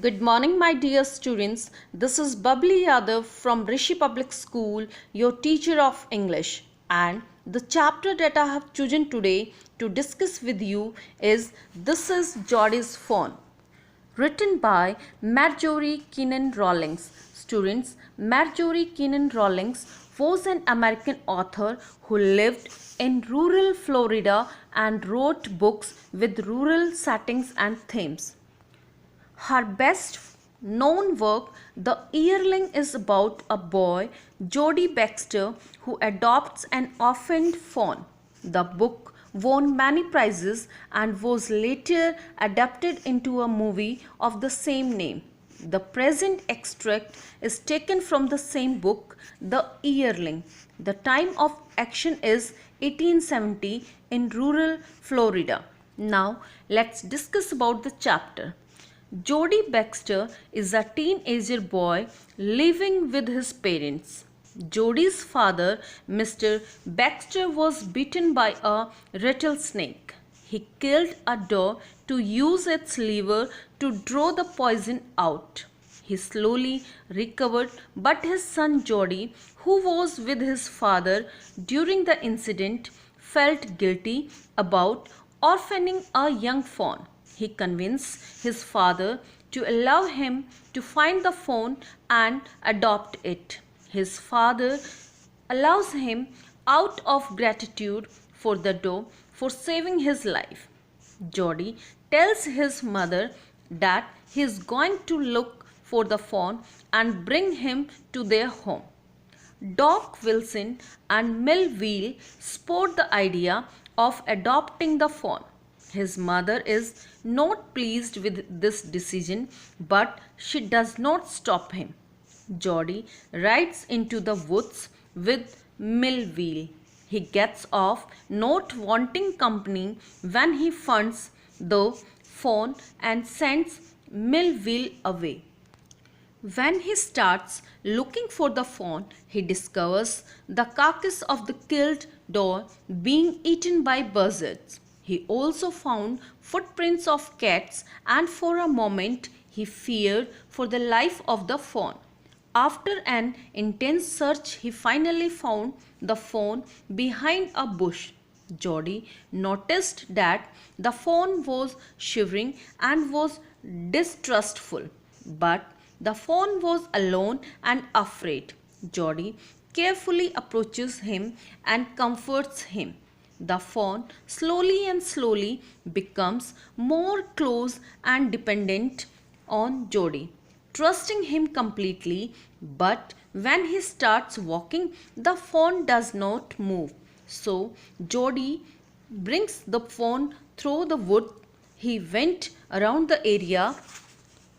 Good morning, my dear students. This is Babli Yadav from Rishi Public School, your teacher of English. And the chapter that I have chosen today to discuss with you is This is Jody's Fawn, written by Marjorie Keenan Rawlings. Students, Marjorie Keenan Rawlings was an American author who lived in rural Florida and wrote books with rural settings and themes. Her best known work, The Yearling, is about a boy, Jody Baxter, who adopts an orphaned fawn. The book won many prizes and was later adapted into a movie of the same name. The present extract is taken from the same book, The Yearling. The time of action is 1870 in rural Florida. Now let's discuss about the chapter. Jody Baxter is a teenager boy living with his parents. Jody's father, Mr. Baxter, was bitten by a rattlesnake. He killed a dog to use its liver to draw the poison out. He slowly recovered, but his son Jody, who was with his father during the incident, felt guilty about orphaning a young fawn. He convinced his father to allow him to find the fawn and adopt it. His father allows him out of gratitude for the dog for saving his life. Jody tells his mother that he is going to look for the fawn and bring him to their home. Doc Wilson and Melville sport the idea of adopting the fawn. His mother is not pleased with this decision, but she does not stop him. Jody rides into the woods with Melville. He gets off, not wanting company, when he finds the fawn and sends Melville away. When he starts looking for the fawn, he discovers the carcass of the killed dog being eaten by buzzards. He also found footprints of cats, and for a moment he feared for the life of the fawn. After an intense search, he finally found the fawn behind a bush. Jody noticed that the fawn was shivering and was distrustful, but the fawn was alone and afraid. Jody carefully approaches him and comforts him. The fawn slowly becomes more close and dependent on Jody, trusting him completely. But when he starts walking, the fawn does not move. So Jody brings the fawn through the wood. He went around the area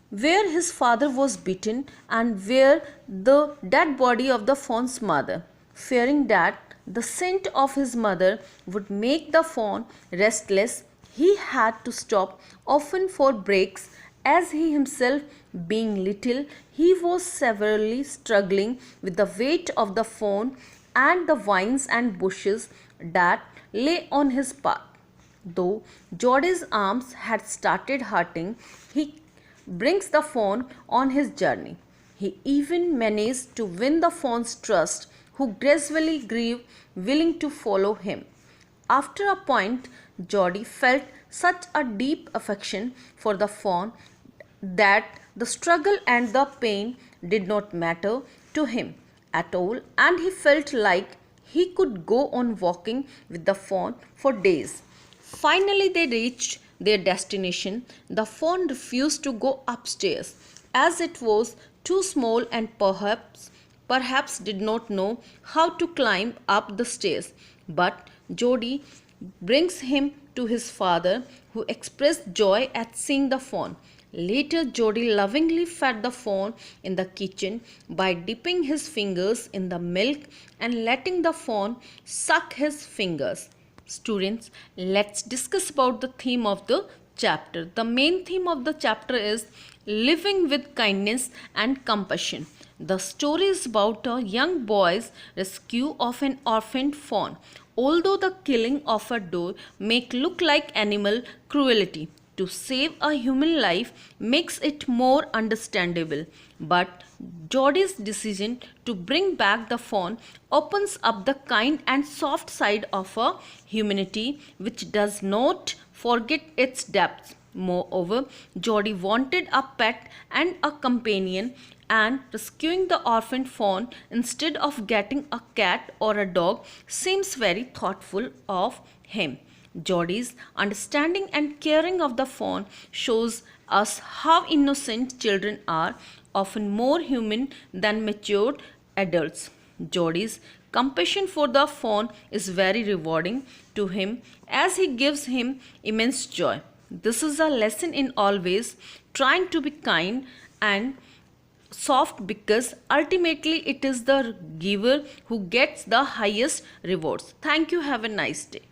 where his father was beaten and where the dead body of the fawn's mother, fearing that the scent of his mother would make the fawn restless. He had to stop often for breaks, as he himself, being little, he was severely struggling with the weight of the fawn and the vines and bushes that lay on his path. Though Jody's arms had started hurting, he brings the fawn on his journey. He even managed to win the fawn's trust, who gradually grew willing to follow him. After a point, Jody felt such a deep affection for the fawn that the struggle and the pain did not matter to him at all, and he felt like he could go on walking with the fawn for days. Finally, they reached their destination. The fawn refused to go upstairs, as it was too small and perhaps did not know how to climb up the stairs. But Jody brings him to his father, who expressed joy at seeing the fawn. Later, Jody lovingly fed the fawn in the kitchen by dipping his fingers in the milk and letting the fawn suck his fingers. Students, let's discuss about the theme of the chapter. The main theme of the chapter is living with kindness and compassion. The story is about a young boy's rescue of an orphaned fawn. Although the killing of a dog may look like animal cruelty, to save a human life makes it more understandable. But Jody's decision to bring back the fawn opens up the kind and soft side of a humanity which does not forget its depths. Moreover, Jody wanted a pet and a companion, and rescuing the orphaned fawn instead of getting a cat or a dog seems very thoughtful of him. Jody's understanding and caring of the fawn shows us how innocent children are, often more human than matured adults. Jody's compassion for the fawn is very rewarding to him as he gives him immense joy. This is a lesson in always trying to be kind and soft, because ultimately it is the giver who gets the highest rewards. Thank you. Have a nice day.